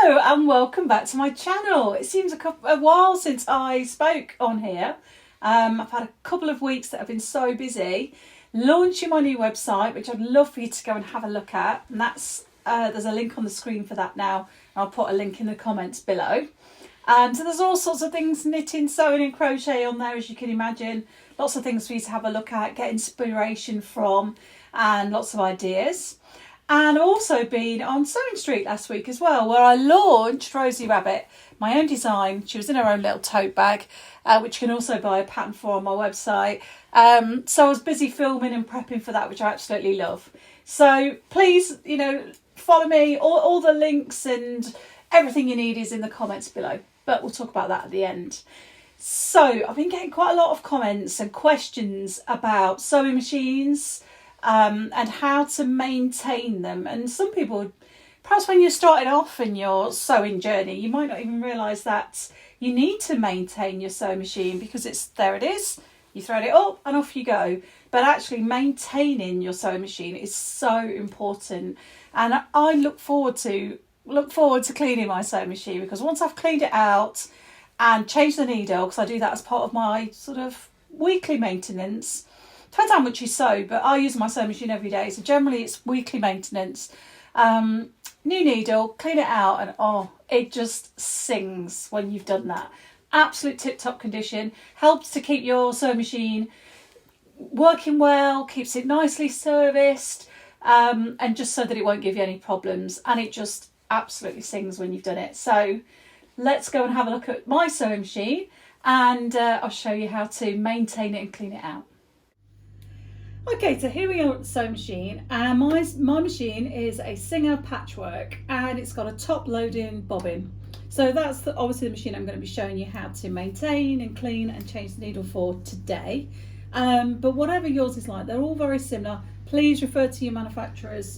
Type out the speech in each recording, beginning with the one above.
Hello and welcome back to my channel. It seems a while since I spoke on here. I've had a couple of weeks that I've been so busy launching my new website, which I'd love for you to go and have a look at. And that's there's a link on the screen for that now. I'll put a link in the comments below. So there's all sorts of things, knitting, sewing and crochet on there, as you can imagine. Lots of things for you to have a look at, get inspiration from, and lots of ideas. And I've also been on Sewing Street last week as well, where I launched Rosie Rabbit, my own design. She was in her own little tote bag, which you can also buy a pattern for on my website. So I was busy filming and prepping for that, which I absolutely love. So please, follow me. All the links and everything you need is in the comments below. But we'll talk about that at the end. So I've been getting quite a lot of comments and questions about sewing machines, and how to maintain them. And some people, perhaps when you're starting off in your sewing journey, you might not even realise that you need to maintain your sewing machine because there it is, you thread it up and off you go. But actually maintaining your sewing machine is so important, and I look forward to cleaning my sewing machine, because once I've cleaned it out and changed the needle, because I do that as part of my sort of weekly maintenance. Depends how much you sew, but I use my sewing machine every day, so generally it's weekly maintenance. New needle, clean it out, and it just sings when you've done that. Absolute tip-top condition. Helps to keep your sewing machine working well, keeps it nicely serviced, and just so that it won't give you any problems. And it just absolutely sings when you've done it. So let's go and have a look at my sewing machine, and I'll show you how to maintain it and clean it out. Okay, so here we are at the sewing machine, and my machine is a Singer Patchwork, and it's got a top loading bobbin. So that's obviously the machine I'm going to be showing you how to maintain and clean and change the needle for today. But whatever yours is like, they're all very similar. Please refer to your manufacturer's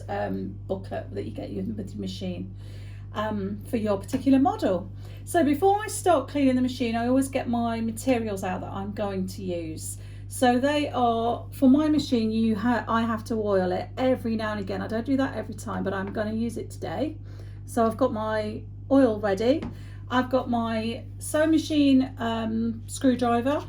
booklet that you get with your machine for your particular model. So before I start cleaning the machine, I always get my materials out that I'm going to use. So they are, for my machine, I have to oil it every now and again. I don't do that every time, but I'm going to use it today. So I've got my oil ready. I've got my sewing machine screwdriver.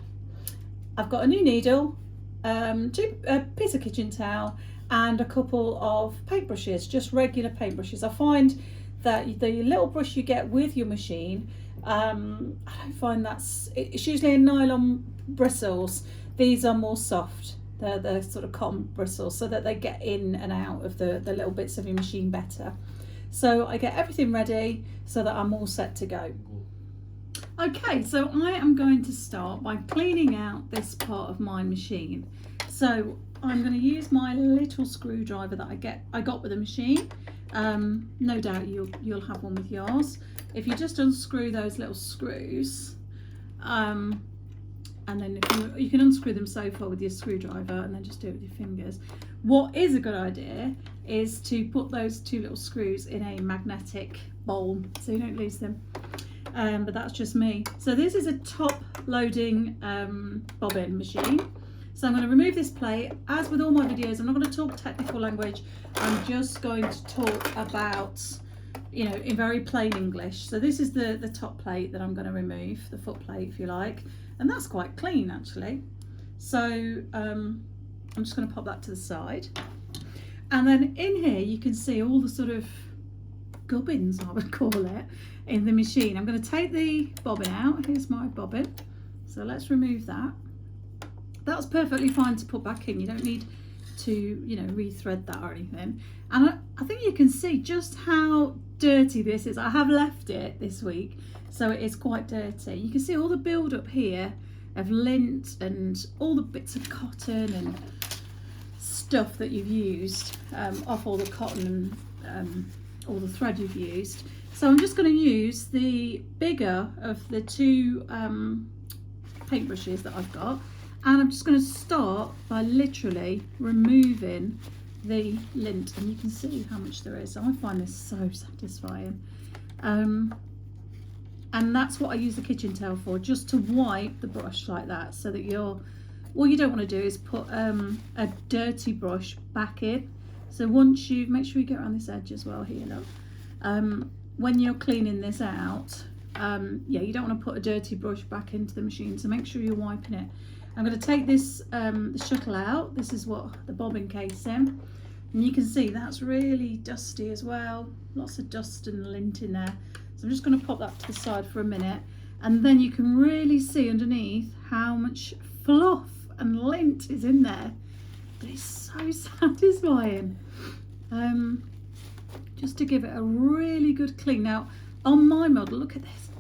I've got a new needle, a piece of kitchen towel, and a couple of paintbrushes, just regular paintbrushes. I find that the little brush you get with your machine, I don't find it's usually a nylon bristles. These are more soft. They're the sort of cotton bristles, so that they get in and out of the little bits of your machine better. So I get everything ready so that I'm all set to go. Okay, so I am going to start by cleaning out this part of my machine. So I'm going to use my little screwdriver that I got with the machine. No doubt you'll have one with yours. If you just unscrew those little screws, and then you can unscrew them so far with your screwdriver, and then just do it with your fingers. What is a good idea is to put those two little screws in a magnetic bowl so you don't lose them. But that's just me. So this is a top loading bobbin machine. So I'm going to remove this plate. As with all my videos, I'm not going to talk technical language. I'm just going to talk about, in very plain English. So this is the top plate that I'm going to remove, the foot plate if you like. And that's quite clean actually. So I'm just going to pop that to the side. And then in here you can see all the sort of gubbins, I would call it, in the machine. I'm going to take the bobbin out. Here's my bobbin. So let's remove that. That's perfectly fine to put back in. You don't need to, rethread that or anything. And I think you can see just how dirty this is. I have left it this week, so it is quite dirty. You can see all the build up here of lint and all the bits of cotton and stuff that you've used off all the cotton and all the thread you've used. So I'm just going to use the bigger of the two paintbrushes that I've got, and I'm just going to start by literally removing the lint, and you can see how much there is. So I find this so satisfying, and that's what I use the kitchen towel for, just to wipe the brush like that, so that what you don't want to do is put a dirty brush back in. So once you make sure you get around this edge as well here, look. when you're cleaning this out, yeah, you don't want to put a dirty brush back into the machine, so make sure you're wiping it. I'm going to take this the shuttle out. This is what the bobbin case in, and you can see that's really dusty as well. Lots of dust and lint in there. So I'm just going to pop that to the side for a minute, and then you can really see underneath how much fluff and lint is in there. But it's so satisfying. Just to give it a really good clean. Now on my model, look at this.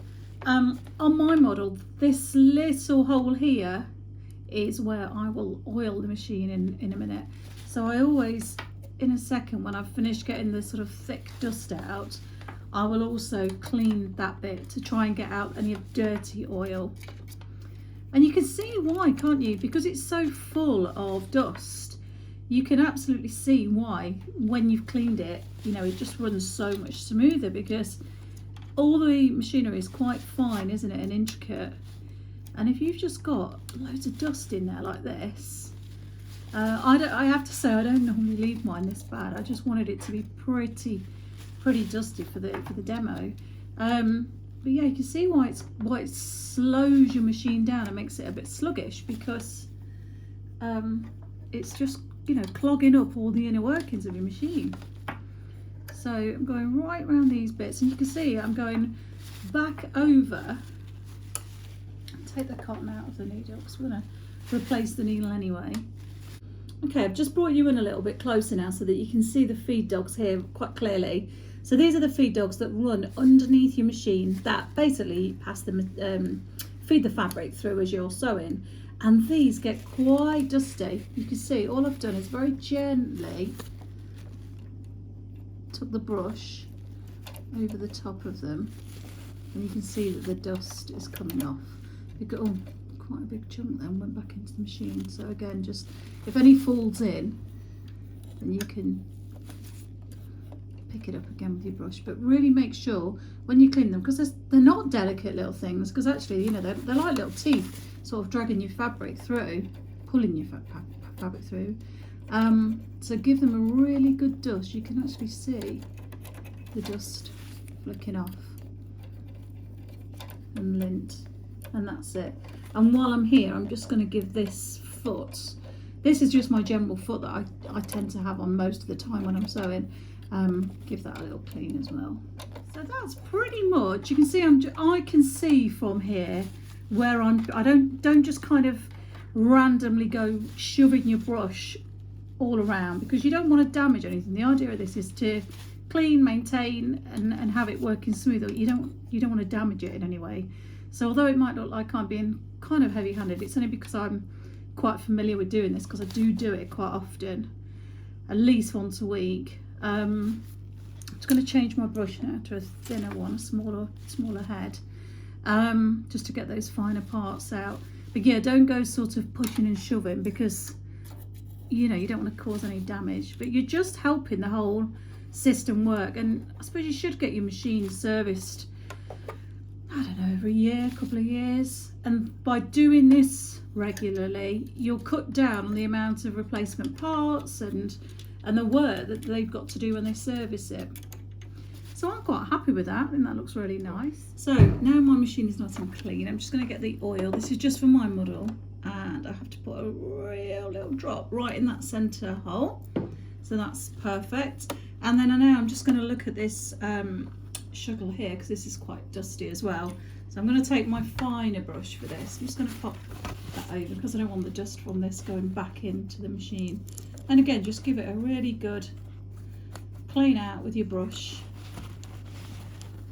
On my model, this little hole here is where I will oil the machine in a minute. So I always, in a second, when I've finished getting the sort of thick dust out, I will also clean that bit to try and get out any dirty oil. And you can see why, can't you? Because it's so full of dust. You can absolutely see why when you've cleaned it, you know, it just runs so much smoother, because all the machinery is quite fine, isn't it, and intricate. And if you've just got loads of dust in there like this, I have to say I don't normally leave mine this bad. I just wanted it to be pretty dusty for the demo. But yeah, you can see why it slows your machine down and makes it a bit sluggish, because it's just, you know, clogging up all the inner workings of your machine. So I'm going right around these bits, and you can see I'm going back over. Take the cotton out of the needle because we're going to replace the needle anyway. Okay, I've just brought you in a little bit closer now so that you can see the feed dogs here quite clearly. So these are the feed dogs that run underneath your machine that basically pass the feed the fabric through as you're sewing. And these get quite dusty. You can see all I've done is very gently took the brush over the top of them, and you can see that the dust is coming off. Oh, quite a big chunk then went back into the machine. So again, just if any falls in, then you can pick it up again with your brush. But really make sure when you clean them, because they're not delicate little things, because actually, you know, they're like little teeth, sort of dragging your fabric through, pulling your fabric through. So give them a really good dust. You can actually see the dust flicking off and lint, and that's it. And while I'm here, I'm just going to give this foot, this is just my general foot that I tend to have on most of the time when I'm sewing, give that a little clean as well. So that's pretty much, you can see I can see from here where I don't just kind of randomly go shoving your brush all around, because you don't want to damage anything. The idea of this is to clean, maintain, and have it working smoothly. You don't want to damage it in any way. So although it might look like I'm being kind of heavy-handed, it's only because I'm quite familiar with doing this, because I do it quite often, at least once a week. I'm just going to change my brush now to a thinner one, a smaller head, just to get those finer parts out. But yeah, don't go sort of pushing and shoving, because you know you don't want to cause any damage, but you're just helping the whole system work. And I suppose you should get your machine serviced, I don't know, every year, a couple of years. And by doing this regularly, you'll cut down on the amount of replacement parts and the work that they've got to do when they service it. So I'm quite happy with that. I think that looks really nice. So now my machine is nice and clean. I'm just going to get the oil. This is just for my model, and I have to put a real little drop right in that centre hole. So that's perfect. And then now I'm just going to look at this shuttle here, because this is quite dusty as well. So I'm going to take my finer brush for this. I'm just going to pop that over, because I don't want the dust from this going back into the machine. And again, just give it a really good clean out with your brush,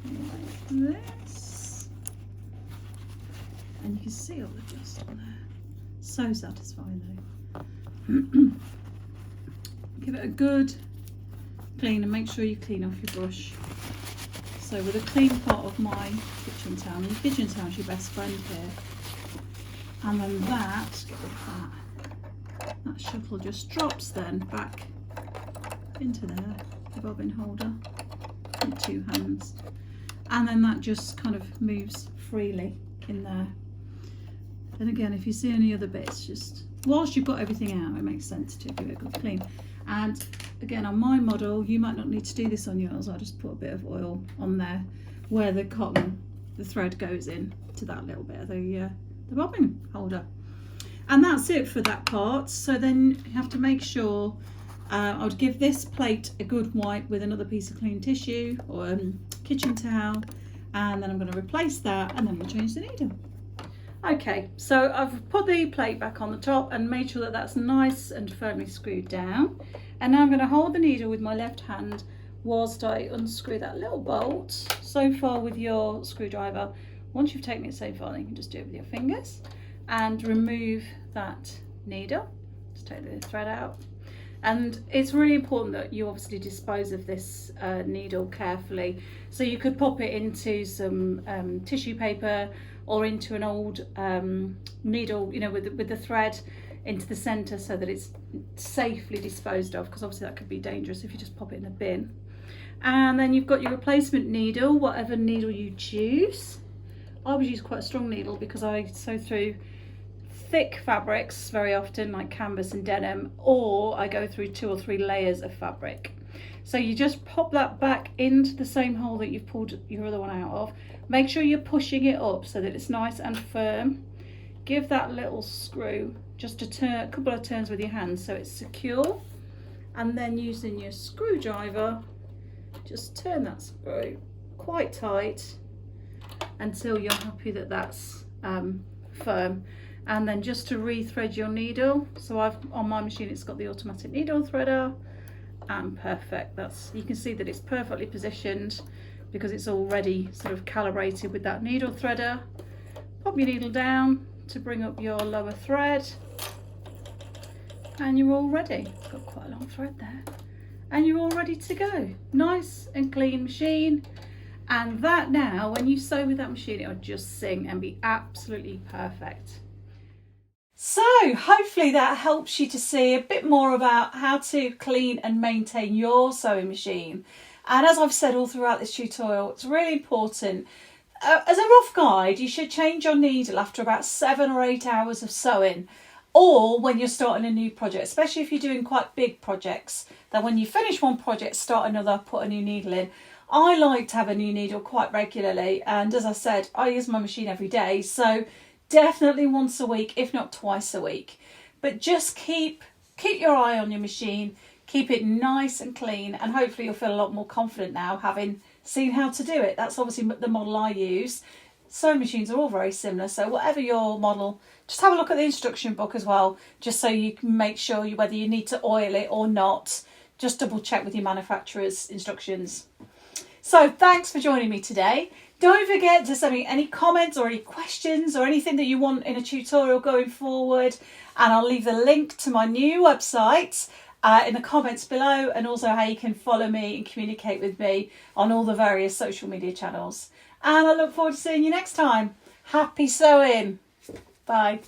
like this. And you can see all the dust on there. So satisfying though. Give it a good clean, and make sure you clean off your brush. So with a clean part of my kitchen towel, and your kitchen towel is your best friend here. And then that, get rid of that shuttle just drops then back into there, the bobbin holder, with 2 hands. And then that just kind of moves freely in there. And again, if you see any other bits, just whilst you've got everything out, it makes sense to give it a good clean. And again, on my model, you might not need to do this on yours. I'll just put a bit of oil on there where the thread goes in to that little bit of the bobbin holder. And that's it for that part. So then you have to make sure, I would give this plate a good wipe with another piece of clean tissue or kitchen towel, and then I'm going to replace that, and then we'll change the needle. Okay, so I've put the plate back on the top and made sure that that's nice and firmly screwed down. And now I'm going to hold the needle with my left hand whilst I unscrew that little bolt so far with your screwdriver. Once you've taken it so far, then you can just do it with your fingers and remove that needle. Just take the thread out. And it's really important that you obviously dispose of this needle carefully. So you could pop it into some tissue paper or into an old needle, you know, with the thread into the centre so that it's safely disposed of, because obviously that could be dangerous if you just pop it in the bin. And then you've got your replacement needle, whatever needle you choose. I would use quite a strong needle because I sew through thick fabrics very often, like canvas and denim, or I go through 2 or 3 layers of fabric. So you just pop that back into the same hole that you've pulled your other one out of. Make sure you're pushing it up so that it's nice and firm. Give that little screw just a couple of turns with your hands so it's secure, and then using your screwdriver, just turn that screw quite tight until you're happy that that's firm. And then just to re-thread your needle, so on my machine it's got the automatic needle threader, and perfect. You can see that it's perfectly positioned because it's already sort of calibrated with that needle threader. Pop your needle down to bring up your lower thread, and you're all ready. It's got quite a long thread there, and you're all ready to go. Nice and clean machine. And that now, when you sew with that machine, it'll just sing and be absolutely perfect. So hopefully that helps you to see a bit more about how to clean and maintain your sewing machine. And as I've said all throughout this tutorial, it's really important. As a rough guide, you should change your needle after about 7 or 8 hours of sewing, or when you're starting a new project, especially if you're doing quite big projects, that when you finish one project, start another, put a new needle in. I like to have a new needle quite regularly, and as I said, I use my machine every day, so definitely once a week, if not twice a week. But just keep your eye on your machine, keep it nice and clean, and hopefully you'll feel a lot more confident now having seen how to do it. That's obviously the model I use. Sewing machines are all very similar, so whatever your model, just have a look at the instruction book as well, just so you can make sure whether you need to oil it or not. Just double check with your manufacturer's instructions. So thanks for joining me today. Don't forget to send me any comments or any questions or anything that you want in a tutorial going forward. And I'll leave the link to my new website in the comments below, and also how you can follow me and communicate with me on all the various social media channels. And I look forward to seeing you next time. Happy sewing. Bye.